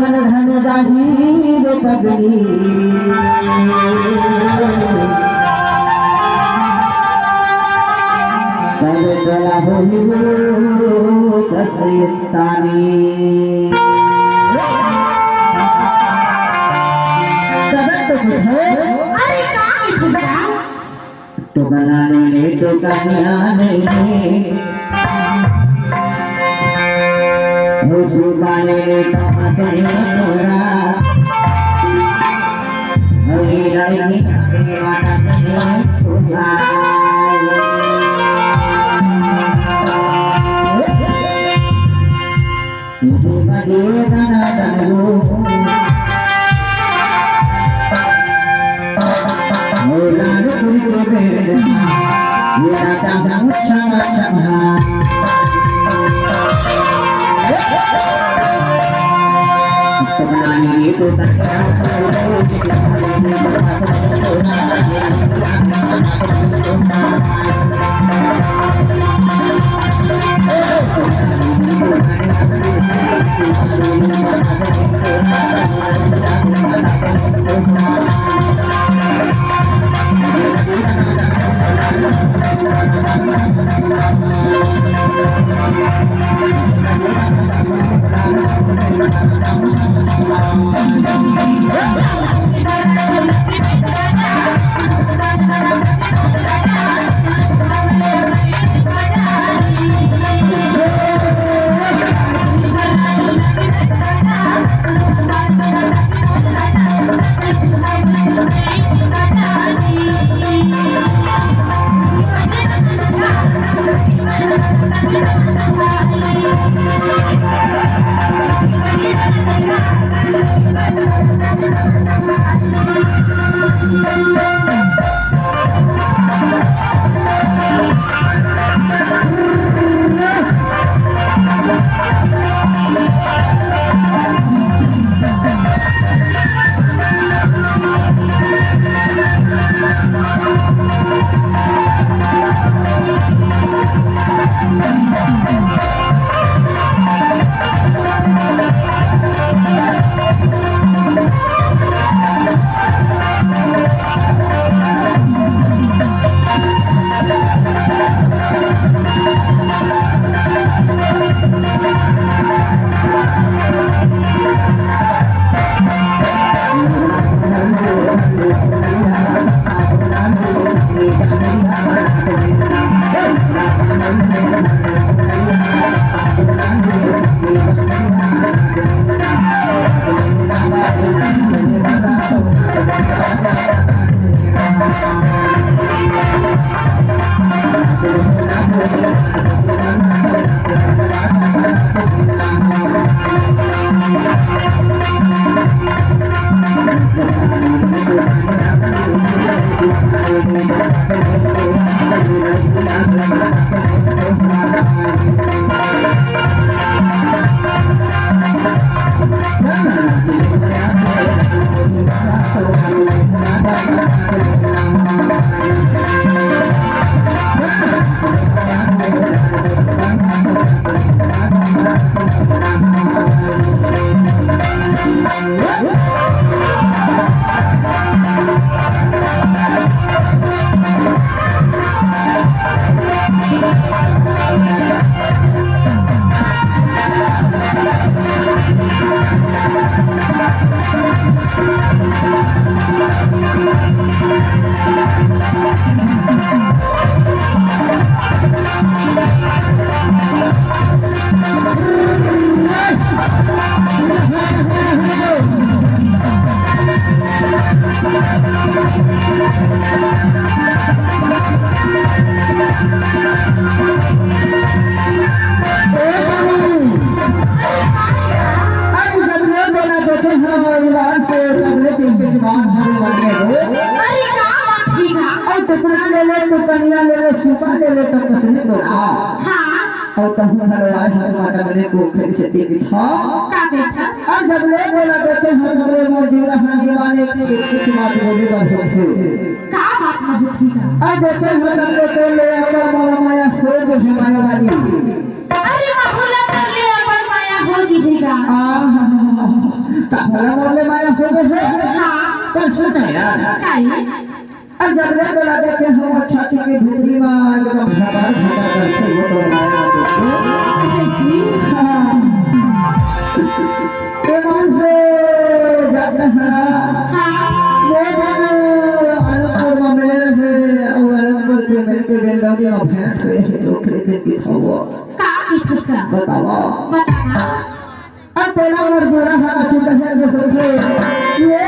मन धन दाही रे पगली तब चला होली कसरियतानी तो बनाने ले तो कन्याने मुझुबाने ले तो हंसने तोरा हरी रही माता से तोरा तुझे बजे गाना गाओ मेरा चांद अच्छा चमहा तो बनाने तो कन्या ले लो सुपा ले लो तो कसने तो हां और तुम हमारे आज माता बने को फिर से दे दी हां का देखा और जब ले बोला देते हम हमरे मोर जीवन हंस जवाने की कुछ बात बोले बस का बात मत ठीक है और देते हम हमरे को ले अगर मोर माया सो जो हिमालय वाली अरे बाबूला कर ले अगर माया हो जी देगा हां ताला मोले माया हो गए हां पर सुन यार अब जब रे बोला देखे हम छाती की भीतरी में एकदम भरा करके वो तो माया एकदम से जब हां वो अनुपुर में मिले थे और अनुपुर के मिल के गेंदा के भेंट हुए तो खरीदे की हुआ का की फसका बताओ अब तेरा और जोड़ा हाथ से कहे ये